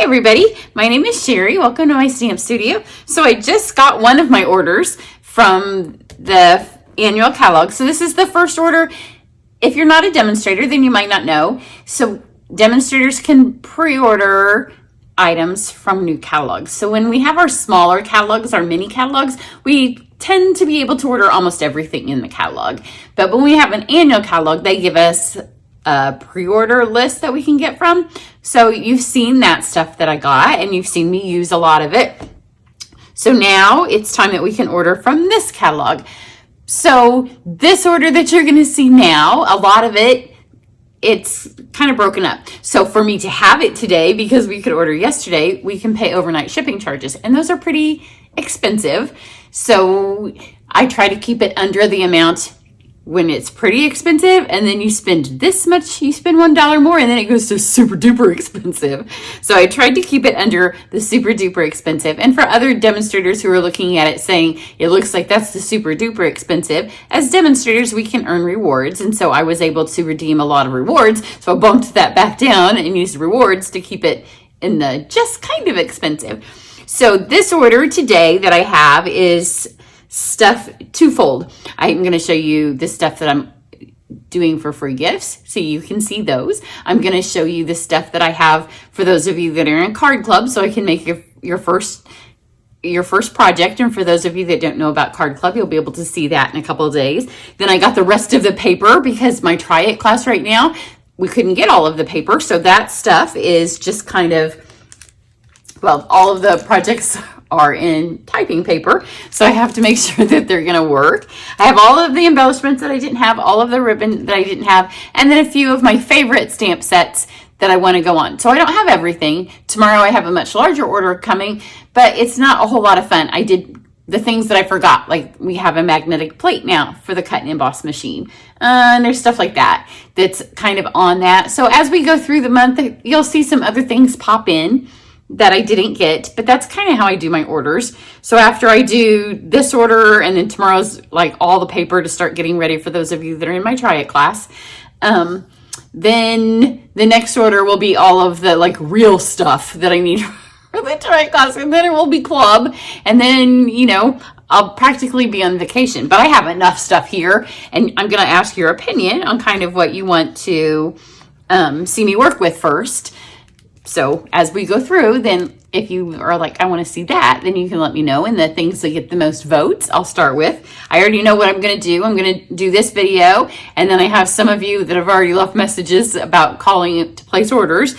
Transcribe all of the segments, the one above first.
everybody, my name is Cheri. Welcome to my stamp studio. So I just got one of my orders from the annual catalog. So this is the first order. If you're not a demonstrator, then you might not know. So demonstrators can pre-order items from new catalogs. So when we have our smaller catalogs, our mini catalogs, we tend to be able to order almost everything in the catalog. But when we have an annual catalog, they give us a pre-order list that we can get from. So you've seen that stuff that I got and you've seen me use a lot of it. So now it's time that we can order from this catalog. So this order that you're going to see now, a lot of it, it's kind of broken up. So for me to have it today, because we could order yesterday, we can pay overnight shipping charges, and those are pretty expensive. So I try to keep it under the amount when it's pretty expensive, and then you spend this much, you spend $1 more, and then it goes to super duper expensive. So I tried to keep it under the super duper expensive. And for other demonstrators who are looking at it saying, it looks like that's the super duper expensive, as demonstrators, we can earn rewards. And so I was able to redeem a lot of rewards. So I bumped that back down and used rewards to keep it in the just kind of expensive. So this order today that I have is stuff twofold. I'm going to show you the stuff that I'm doing for free gifts so you can see those. I'm going to show you the stuff that I have for those of you that are in card club so I can make your first project. And for those of you that don't know about card club, you'll be able to see that in a couple of days. Then I got the rest of the paper because my try it class right now, we couldn't get all of the paper. So that stuff is just kind of, well, all of the projects are in typing paper, so I have to make sure that they're going to work. I have all of the embellishments that I didn't have, all of the ribbon that I didn't have, and then a few of my favorite stamp sets that I want to go on. So I don't have everything. Tomorrow I have a much larger order coming, but it's not a whole lot of fun. I did the things that I forgot, like we have a magnetic plate now for the cut and emboss machine. And there's stuff like that that's kind of on that. So as we go through the month, you'll see some other things pop in that I didn't get, but that's kind of how I do my orders. So after I do this order, and then tomorrow's like all the paper to start getting ready for those of you that are in my try it class, then the next order will be all of the like real stuff that I need for the try it class, and then it will be club, and then, you know, I'll practically be on vacation. But I have enough stuff here, and I'm going to ask your opinion on kind of what you want to see me work with first. So as we go through, then if you are like, I want to see that, then you can let me know. And the things that get the most votes, I'll start with. I already know what I'm going to do. I'm going to do this video. And then I have some of you that have already left messages about calling to place orders.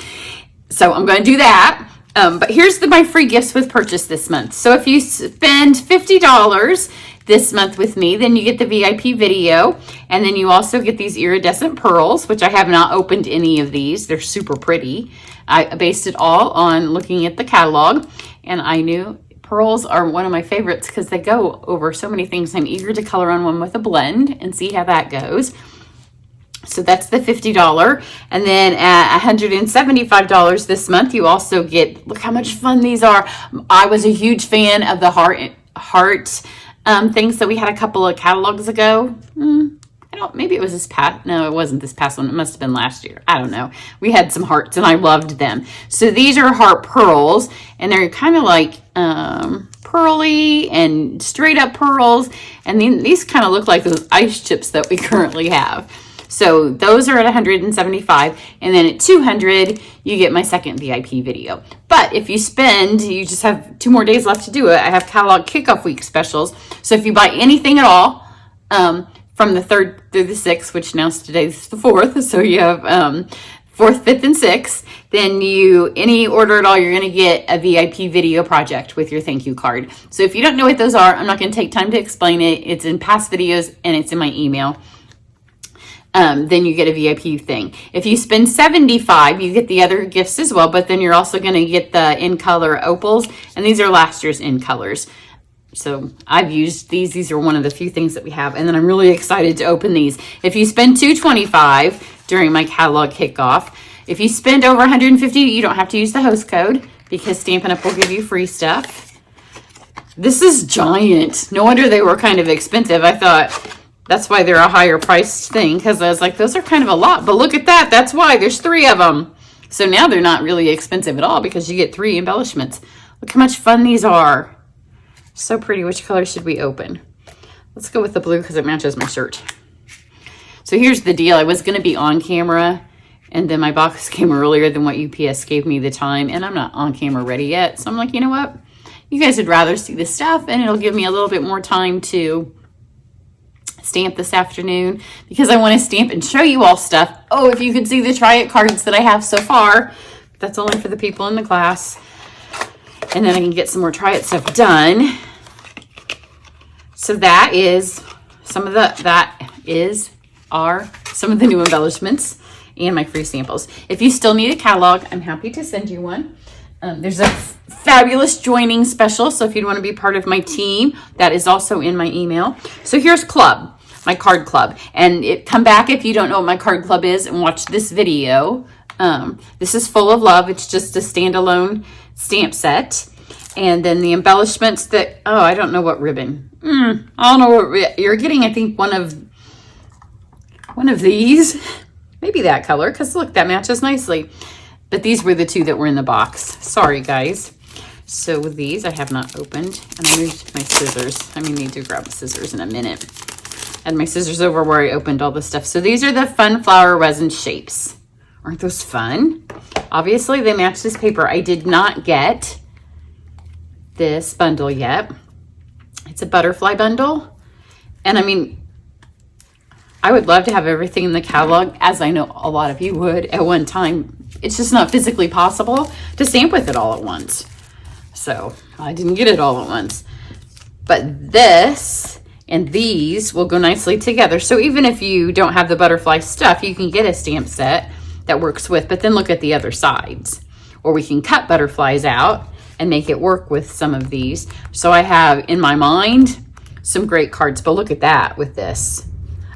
So I'm going to do that. But here's my free gifts with purchase this month. So if you spend $50 this month with me, then you get the VIP video. And then you also get these iridescent pearls, which I have not opened any of these. They're super pretty. I based it all on looking at the catalog, and I knew pearls are one of my favorites because they go over so many things. I'm eager to color on one with a blend and see how that goes. So that's the $50. And then at $175 this month, you also get, look how much fun these are. I was a huge fan of the heart things that we had a couple of catalogs ago. Maybe it was this past, no, it wasn't this past one. It must have been last year. I don't know. We had some hearts and I loved them. So these are heart pearls, and they're kind of like pearly and straight up pearls. And then these kind of look like those ice chips that we currently have. So those are at $175, and then at $200, you get my second VIP video. But if you spend, you just have 2 more days left to do it. I have catalog kickoff week specials. So if you buy anything at all, from the 3rd through the 6th, which now today's the 4th, so you have 4th, 5th, and 6th, then any order at all, you're going to get a VIP video project with your thank you card. So if you don't know what those are, I'm not going to take time to explain it. It's in past videos, and it's in my email. Then you get a VIP thing. If you spend $75, you get the other gifts as well, but then you're also going to get the in color opals, and these are last year's in colors. So I've used these. These are one of the few things that we have. And then I'm really excited to open these. If you spend $225 during my catalog kickoff, if you spend over $150, you don't have to use the host code because Stampin' Up! Will give you free stuff. This is giant. No wonder they were kind of expensive. I thought that's why they're a higher priced thing, because I was like, those are kind of a lot. But look at that. That's why. There's 3 of them. So now they're not really expensive at all because you get 3 embellishments. Look how much fun these are. So pretty. Which color should we open? Let's go with the blue because it matches my shirt. So here's the deal. I was going to be on camera, and then my box came earlier than what UPS gave me the time, and I'm not on camera ready yet. So I'm like, you know what? You guys would rather see this stuff, and it'll give me a little bit more time to stamp this afternoon because I want to stamp and show you all stuff. Oh, if you could see the try it cards that I have so far. That's only for the people in the class. And then I can get some more try it stuff done. So that is some of some of the new embellishments and my free samples. If you still need a catalog, I'm happy to send you one. There's a fabulous joining special, so if you'd want to be part of my team, that is also in my email. So here's club, my card club, and come back if you don't know what my card club is and watch this video. This is full of love. It's just a standalone stamp set, and then the embellishments that I don't know what ribbon. I don't know what you're getting. I think one of these, maybe that color, because look, that matches nicely. But these were the 2 that were in the box. Sorry, guys. So these I have not opened. And I moved my scissors. I may need to grab the scissors in a minute. And my scissors over where I opened all the stuff. So these are the fun flower resin shapes. Aren't those fun? Obviously, they match this paper. I did not get this bundle yet. It's a butterfly bundle. And I mean, I would love to have everything in the catalog, as I know a lot of you would at one time. It's just not physically possible to stamp with it all at once. So I didn't get it all at once. But this and these will go nicely together. So even if you don't have the butterfly stuff, you can get a stamp set that works with, but then look at the other sides. Or we can cut butterflies out and make it work with some of these. So I have in my mind some great cards, but look at that with this.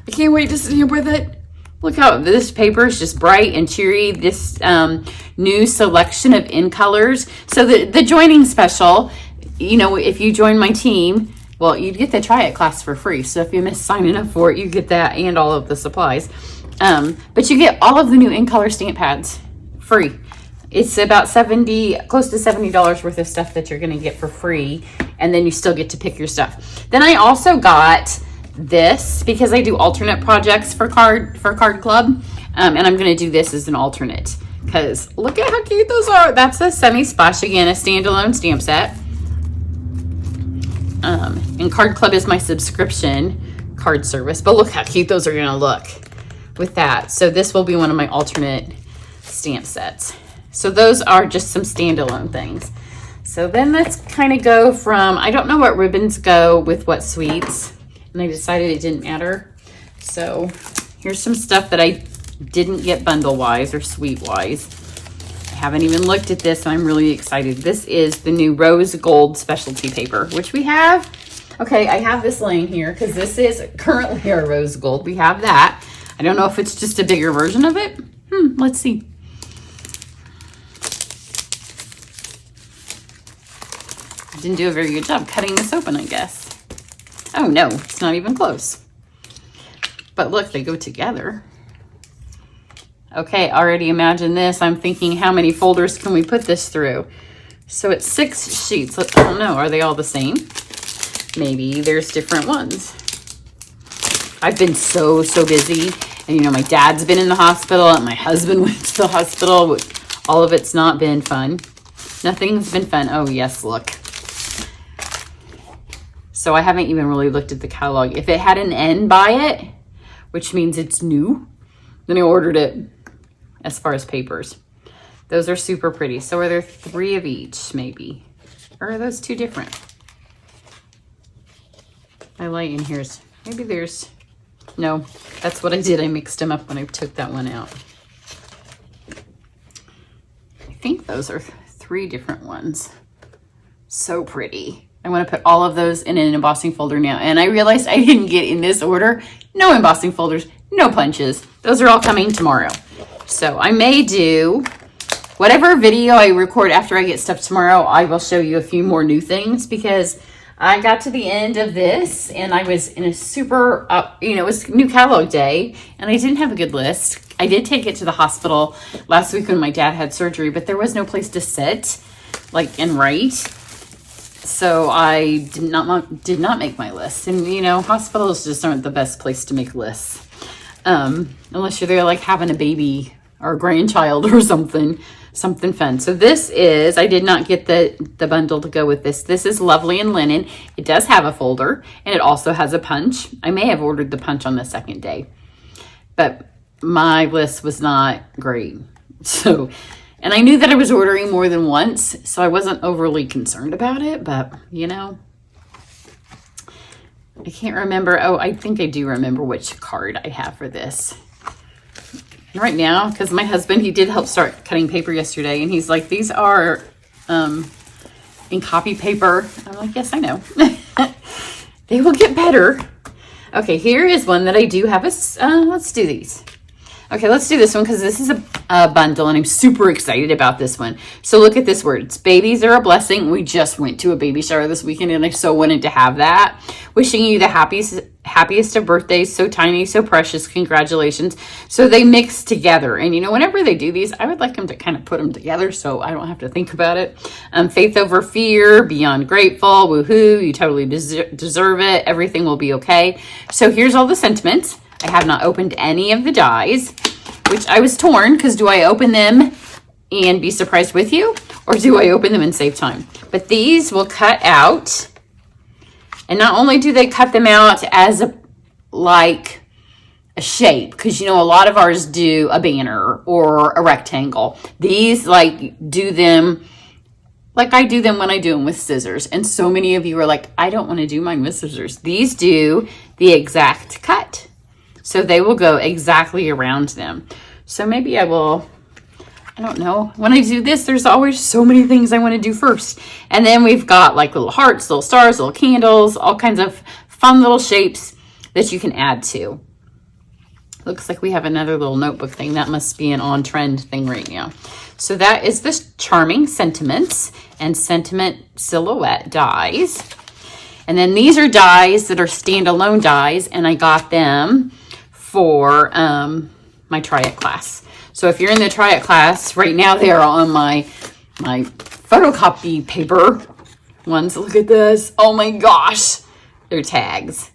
I can't wait to stamp with it. Look how this paper is just bright and cheery. This new selection of in colors. So the joining special, you know, if you join my team, well, you'd get the try it class for free. So if you miss signing up for it, you get that and all of the supplies. But you get all of the new in color stamp pads free. It's about close to $70 worth of stuff that you're going to get for free. And then you still get to pick your stuff. Then I also got this because I do alternate projects for card club, and I'm going to do this as an alternate because look at how cute those are. That's a semi splash, again, a standalone stamp set, and card club is my subscription card service, but look how cute those are going to look with that. So this will be one of my alternate stamp sets. So those are just some standalone things. So then let's kind of go from, I don't know what ribbons go with what sweets. And I decided it didn't matter. So here's some stuff that I didn't get bundle-wise or sweet-wise. I haven't even looked at this, and I'm really excited. This is the new rose gold specialty paper, which we have. Okay, I have this laying here because this is currently our rose gold. We have that. I don't know if it's just a bigger version of it. Let's see. I didn't do a very good job cutting this open, I guess. Oh no, it's not even close. But look, they go together. Okay, already imagine this. I'm thinking, how many folders can we put this through? So it's 6 sheets. I don't know, are they all the same? Maybe there's different ones. I've been so busy. And you know, my dad's been in the hospital and my husband went to the hospital. All of it's not been fun. Nothing's been fun. Oh yes, look. So I haven't even really looked at the catalog. If it had an N by it, which means it's new, then I ordered it as far as papers. Those are super pretty. So are there 3 of each, maybe? Or are those 2 different? My light in here is, maybe there's, no, that's what I did. I mixed them up when I took that one out. I think those are 3 different ones. So pretty. I want to put all of those in an embossing folder now. And I realized I didn't get in this order. No embossing folders, no punches. Those are all coming tomorrow. So I may do whatever video I record after I get stuff tomorrow. I will show you a few more new things because I got to the end of this and I was in a super, it was new catalog day and I didn't have a good list I did take it to the hospital last week when my dad had surgery, but there was no place to sit, like, and write. So I did not make my list. And, you know, hospitals just aren't the best place to make lists. Unless you're there, like, having a baby or a grandchild or something fun. So this is, I did not get the bundle to go with this. This is Lovely in Linen. It does have a folder, and it also has a punch. I may have ordered the punch on the second day, but my list was not great. So, and I knew that I was ordering more than once, so I wasn't overly concerned about it, but, you know, I can't remember. Oh, I think I do remember which card I have for this. Right now, because my husband, he did help start cutting paper yesterday, and he's like, these are in copy paper. I'm like, yes, I know. They will get better. Okay, here is one that I do have. Let's do these. Okay, let's do this one because this is a bundle, and I'm super excited about this one. So look at this words. Babies are a blessing. We just went to a baby shower this weekend, and I so wanted to have that. Wishing you the happiest of birthdays. So tiny, so precious. Congratulations. So they mix together. And, you know, whenever they do these, I would like them to kind of put them together so I don't have to think about it. Faith over fear. Beyond grateful. Woohoo. You totally deserve it. Everything will be okay. So here's all the sentiments. I have not opened any of the dies, which I was torn because do I open them and be surprised with you, or do I open them and save time? But these will cut out, and not only do they cut them out as like a shape, because, you know, a lot of ours do a banner or a rectangle. These like do them like I do them when I do them with scissors. And so many of you are like, I don't want to do mine with scissors. These do the exact cut. So they will go exactly around them. So maybe I don't know. When I do this, there's always so many things I want to do first. And then we've got like little hearts, little stars, little candles, all kinds of fun little shapes that you can add to. Looks like we have another little notebook thing. That must be an on-trend thing right now. So that is the Charming Sentiments and Sentiment Silhouette dies. And then these are dies that are standalone dies, and I got them for my Try It class. So if you're in the Try It class, right now they are on my photocopy paper ones. Look at this. Oh my gosh. They're tags.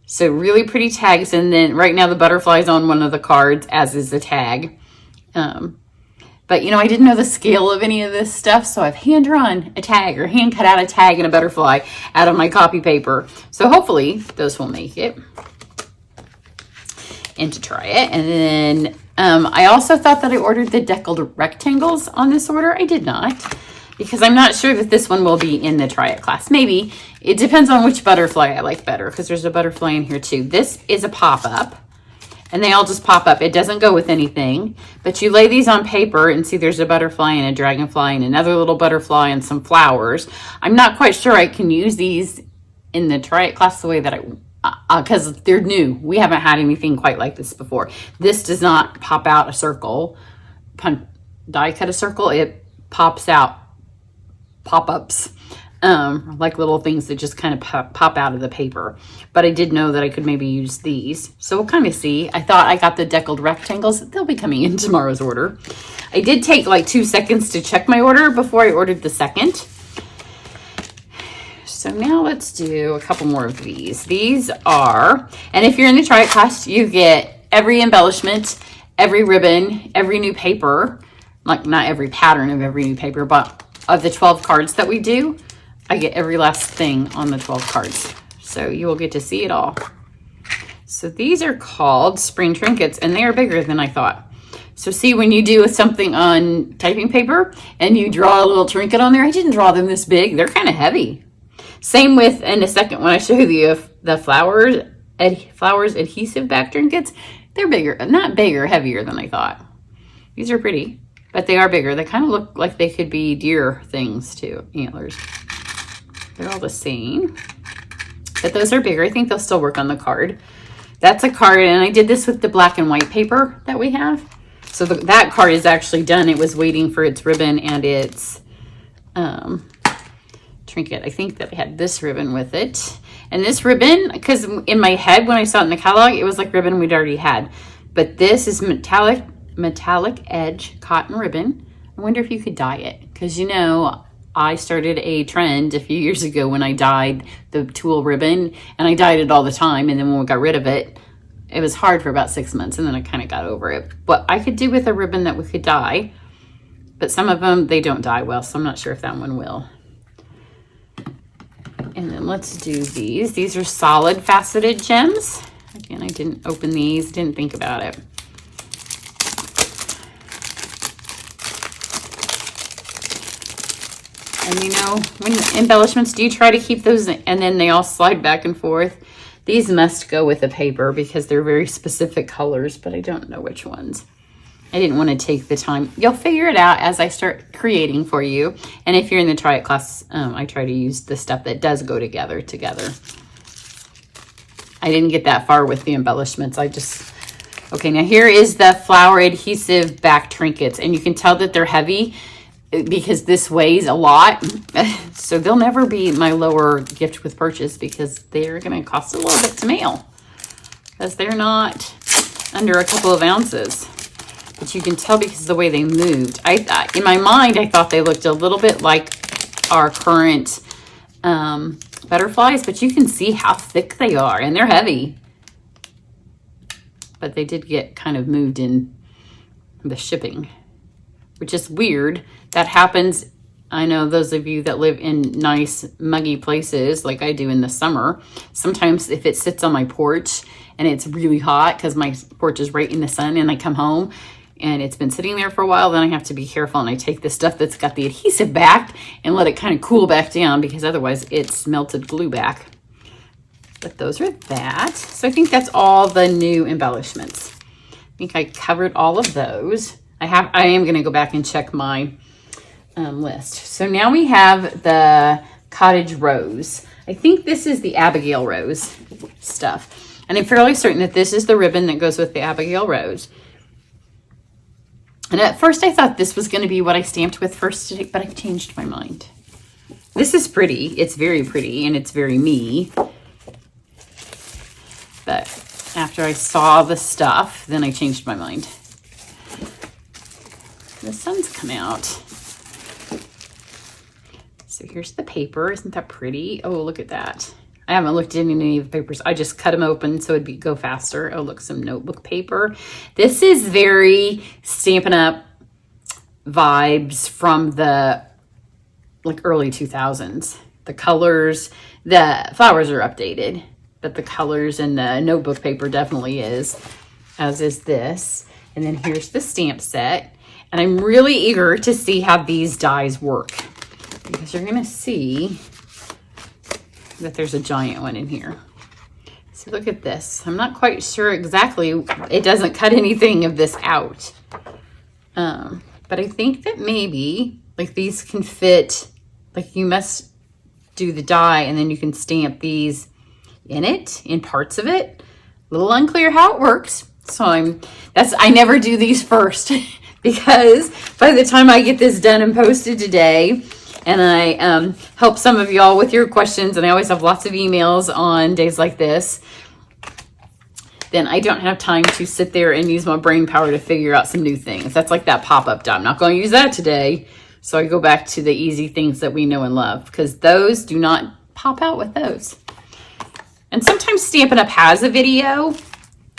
So really pretty tags. And then right now the butterfly's on one of the cards, as is the tag. But, you know, I didn't know the scale of any of this stuff, so I've hand-drawn a tag or hand-cut out a tag and a butterfly out of my copy paper. So hopefully those will make it. And to try it. And then I also thought that I ordered the deckled rectangles on this order. I did not, because I'm not sure that this one will be in the Try It class. Maybe. It depends on which butterfly I like better, because there's a butterfly in here too. This is a pop-up, and they all just pop up. It doesn't go with anything, but you lay these on paper and see there's a butterfly and a dragonfly and another little butterfly and some flowers. I'm not quite sure I can use these in the Try It class the way that I because they're new. We haven't had anything quite like this before. This does not pop out a circle, die cut a circle. It pops out pop-ups, like little things that just kind of pop out of the paper. But I did know that I could maybe use these. So we'll kind of see. I thought I got the deckled rectangles. They'll be coming in tomorrow's order. I did take like 2 seconds to check my order before I ordered the second. So now let's do a couple more of these. These are, and if you're in the Try It class, you get every embellishment, every ribbon, every new paper, like not every pattern of every new paper, but of the 12 cards that we do, I get every last thing on the 12 cards. So you will get to see it all. So these are called Spring Trinkets, and they are bigger than I thought. So see, when you do something on typing paper and you draw a little trinket on there, I didn't draw them this big. They're kind of heavy. Same with, in a second, when I show you the flowers adhesive back trinkets, they're bigger, not bigger, heavier than I thought. These are pretty, but they are bigger. They kind of look like they could be deer things too, antlers. They're all the same, but those are bigger. I think they'll still work on the card. That's a card, and I did this with the black and white paper that we have. So that card is actually done. It was waiting for its ribbon and its trinket. I think that I had this ribbon with it. And this ribbon, because in my head when I saw it in the catalog, it was like ribbon we'd already had. But this is metallic edge cotton ribbon. I wonder if you could dye it, because you know, I started a trend a few years ago when I dyed the tulle ribbon, and I dyed it all the time. And then when we got rid of it, it was hard for about 6 months, and then I kind of got over it. But I could do with a ribbon that we could dye, but some of them, they don't dye well, so I'm not sure if that one will. And then let's do these. These are solid faceted gems. Again, I didn't open these, didn't think about it. And you know, when embellishments, do you try to keep those and then they all slide back and forth? These must go with the paper because they're very specific colors, but I don't know which ones. I didn't want to take the time. You'll figure it out as I start creating for you. And if you're in the Try It class, I try to use the stuff that does go together. I didn't get that far with the embellishments. Okay, now here is the flower adhesive back trinkets. And you can tell that they're heavy because this weighs a lot. So they'll never be my lower gift with purchase because they're going to cost a little bit to mail. Because they're not under a couple of ounces. But you can tell because of the way they moved. In my mind, I thought they looked a little bit like our current butterflies, but you can see how thick they are, and they're heavy. But they did get kind of moved in the shipping, which is weird. That happens. I know those of you that live in nice, muggy places like I do in the summer, sometimes if it sits on my porch and it's really hot because my porch is right in the sun and I come home, and it's been sitting there for a while, then I have to be careful and I take the stuff that's got the adhesive back and let it kind of cool back down because otherwise it's melted glue back. But those are that. So I think that's all the new embellishments. I think I covered all of those. I am going to go back and check my list. So now we have the cottage rose. I think this is the Abigail rose stuff. And I'm fairly certain that this is the ribbon that goes with the Abigail rose. And at first I thought this was going to be what I stamped with first, but I've changed my mind. This is pretty. It's very pretty and it's very me. But after I saw the stuff, then I changed my mind. The sun's come out. So here's the paper. Isn't that pretty? Oh, look at that. I haven't looked in any of the papers. I just cut them open so it'd go faster. Oh, look, some notebook paper. This is very Stampin' Up! Vibes from the early 2000s. The colors, the flowers are updated, but the colors and the notebook paper definitely is, as is this. And then here's the stamp set. And I'm really eager to see how these dies work because you're going to see that there's a giant one in here. So look at this. I'm not quite sure exactly. It doesn't cut anything of this out. But I think that maybe these can fit, you must do the die and then you can stamp these in parts of it. A little unclear how it works. So I never do these first because by the time I get this done and posted today, and I help some of y'all with your questions, and I always have lots of emails on days like this, then I don't have time to sit there and use my brain power to figure out some new things. That's like that pop-up die. I'm not going to use that today. So I go back to the easy things that we know and love because those do not pop out with those. And sometimes Stampin' Up! Has a video,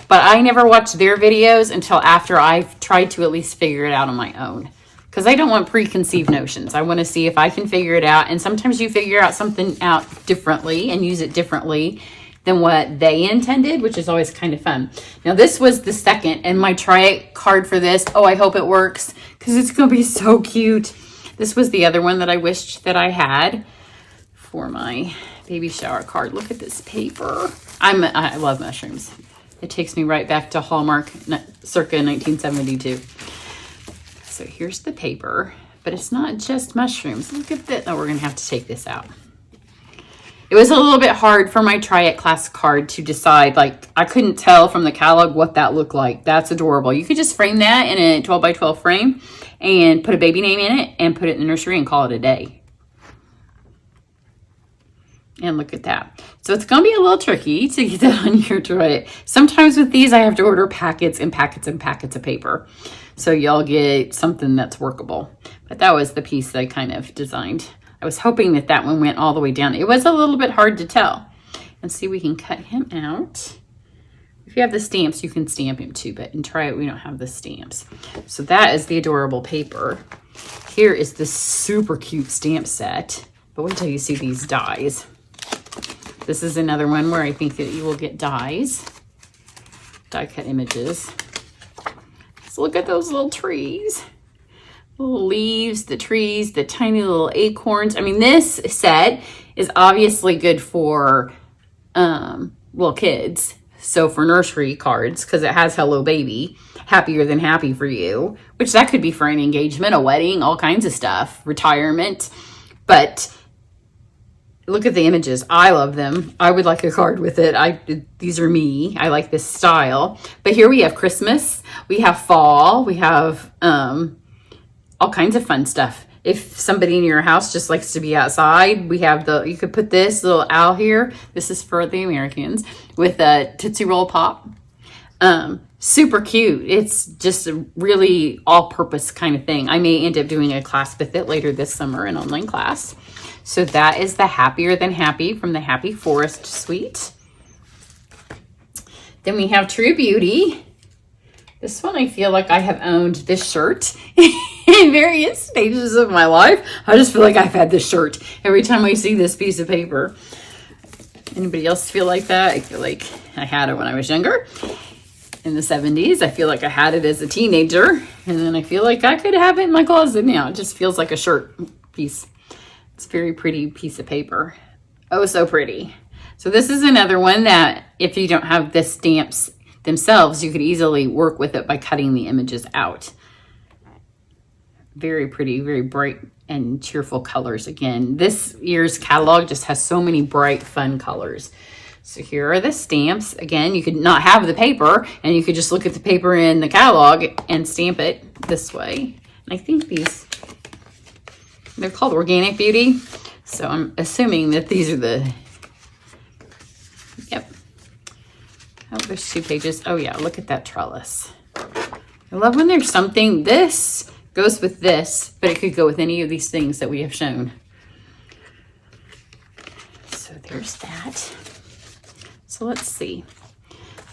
but I never watch their videos until after I've tried to at least figure it out on my own. Because I don't want preconceived notions. I want to see if I can figure it out. And sometimes you figure out something out differently and use it differently than what they intended, which is always kind of fun. Now, this was the second, and my try it card for this. Oh, I hope it works because it's going to be so cute. This was the other one that I wished that I had for my baby shower card. Look at this paper. I love mushrooms. It takes me right back to Hallmark circa 1972. So here's the paper, but it's not just mushrooms. Look at this. Oh, we're going to have to take this out. It was a little bit hard for my Try It class card to decide. I couldn't tell from the catalog what that looked like. That's adorable. You could just frame that in a 12 by 12 frame and put a baby name in it and put it in the nursery and call it a day. And look at that. So it's going to be a little tricky to get that on your tray. Sometimes with these, I have to order packets and packets and packets of paper. So y'all get something that's workable. But that was the piece that I kind of designed. I was hoping that that one went all the way down. It was a little bit hard to tell. And see, we can cut him out. If you have the stamps, you can stamp him too. But in Try It, we don't have the stamps. So that is the adorable paper. Here is the super cute stamp set. But wait till you see these dies. This is another one where I think that you will get dies, die cut images. So look at those little trees, little leaves, the trees, the tiny little acorns. I mean, this set is obviously good for little kids. So for nursery cards, because it has Hello Baby, happier than happy for you, which that could be for an engagement, a wedding, all kinds of stuff, retirement. But look at the images. I love them. I would like a card with it. These are me. I like this style. But here we have Christmas. We have fall. We have all kinds of fun stuff. If somebody in your house just likes to be outside, we have you could put this little owl here. This is for the Americans with a Tootsie Roll Pop. Super cute. It's just a really all-purpose kind of thing. I may end up doing a class with it later this summer, an online class. So that is the Happier Than Happy from the Happy Forest Suite. Then we have True Beauty. This one, I feel like I have owned this shirt in various stages of my life. I just feel like I've had this shirt every time I see this piece of paper. Anybody else feel like that? I feel like I had it when I was younger. In the 70s, I feel like I had it as a teenager. And then I feel like I could have it in my closet now. It just feels like a shirt piece. It's a very pretty piece of paper. Oh, so pretty. So this is another one that if you don't have the stamps themselves, you could easily work with it by cutting the images out. Very pretty, very bright and cheerful colors. Again, this year's catalog just has so many bright, fun colors. So here are the stamps. Again, you could not have the paper and you could just look at the paper in the catalog and stamp it this way. And I think they're called Organic Beauty. So I'm assuming that these are the, yep. Oh, there's 2 pages. Oh yeah, look at that trellis. I love when there's something, this goes with this, but it could go with any of these things that we have shown. So there's that. So let's see,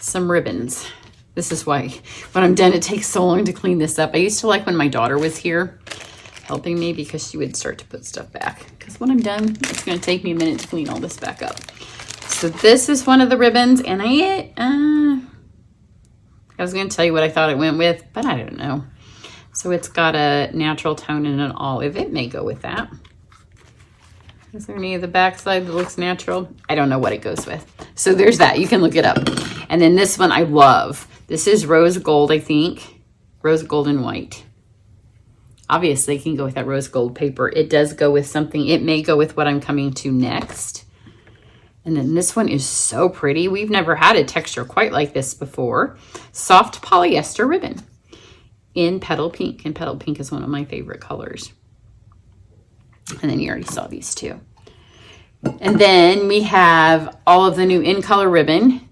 some ribbons. This is why when I'm done, it takes so long to clean this up. I used to like when my daughter was here helping me because she would start to put stuff back. Because when I'm done, it's going to take me a minute to clean all this back up. So this is one of the ribbons, and I was going to tell you what I thought it went with, but I don't know. So it's got a natural tone and an olive. It may go with that. Is there any of the backside that looks natural? I don't know what it goes with. So there's that. You can look it up. And then this one I love. This is rose gold, I think. Rose gold and white. Obviously, it can go with that rose gold paper. It does go with something. It may go with what I'm coming to next. And then this one is so pretty. We've never had a texture quite like this before. Soft polyester ribbon in petal pink. And petal pink is one of my favorite colors. And then you already saw these two. And then we have all of the new in color ribbon.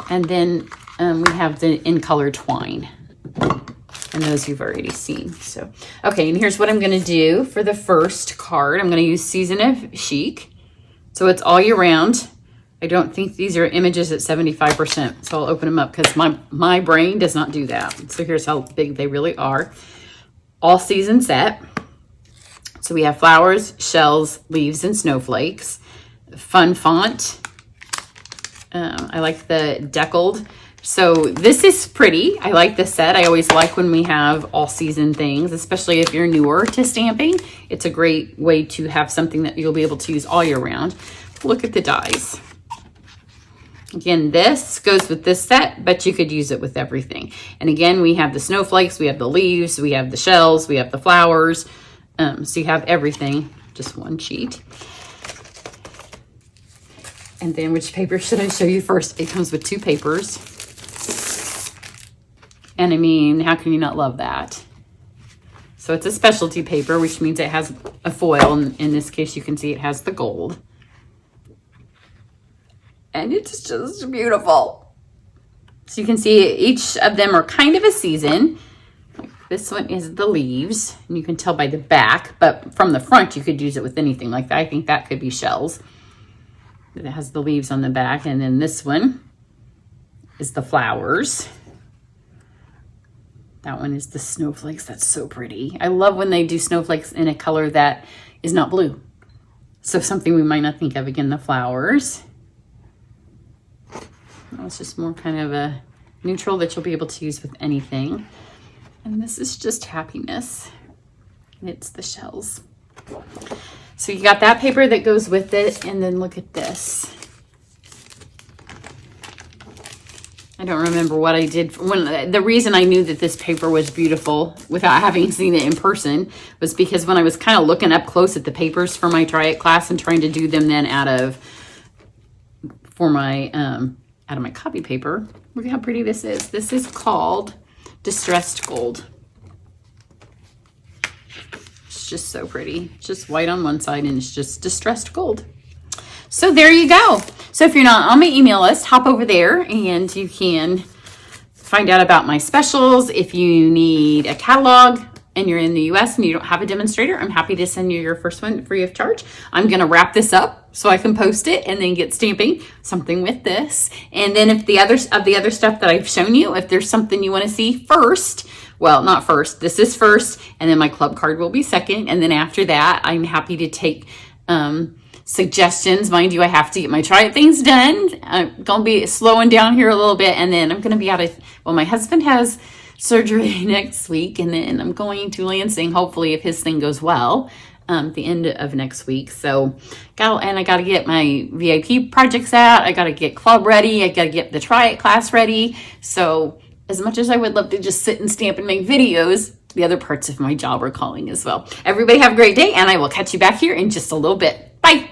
And then we have the in color twine. And those you've already seen. So, okay, and here's what I'm going to do for the first card. I'm going to use Season of Chic. So it's all year round. I don't think these are images at 75%. So I'll open them up because my brain does not do that. So here's how big they really are. All season set. So we have flowers, shells, leaves, and snowflakes. Fun font. I like the deckled. So this is pretty. I like this set. I always like when we have all season things, especially if you're newer to stamping. It's a great way to have something that you'll be able to use all year round. Look at the dies. Again, this goes with this set, but you could use it with everything. And again, we have the snowflakes, we have the leaves, we have the shells, we have the flowers. So you have everything, just one sheet. And then which paper should I show you first? It comes with 2 papers. And I mean, how can you not love that? So it's a specialty paper, which means it has a foil. And in this case, you can see it has the gold. And it's just beautiful. So you can see each of them are kind of a season. This one is the leaves, and you can tell by the back, but from the front you could use it with anything like that. I think that could be shells. It has the leaves on the back, and then this one is the flowers. That one is the snowflakes. That's so pretty. I love when they do snowflakes in a color that is not blue. So something we might not think of. Again, the flowers. That was just more kind of a neutral that you'll be able to use with anything. And this is just happiness. And it's the shells. So you got that paper that goes with it. And then look at this. I don't remember what I did. The reason I knew that this paper was beautiful without having seen it in person was because when I was kind of looking up close at the papers for my Try It class and trying to do them then out of my copy paper. Look at how pretty this is. This is called Distressed Gold. It's just so pretty. It's just white on one side and it's just distressed gold. So there you go. So if you're not on my email list, hop over there and you can find out about my specials. If you need a catalog and you're in the US and you don't have a demonstrator, I'm happy to send you your first one free of charge. I'm going to wrap this up so I can post it and then get stamping something with this. And then if the other stuff that I've shown you, if there's something you want to see first, well, not first, this is first, and then my club card will be second. And then after that, I'm happy to take suggestions. Mind you, I have to get my Try It things done. I'm going to be slowing down here a little bit, and then I'm going to be out of, well, my husband has surgery next week, and then I'm going to Lansing, hopefully, if his thing goes well, the end of next week. So, I got to get my VIP projects out. I got to get club ready. I got to get the Try It class ready. So, as much as I would love to just sit and stamp and make videos, the other parts of my job are calling as well. Everybody have a great day, and I will catch you back here in just a little bit. Bye.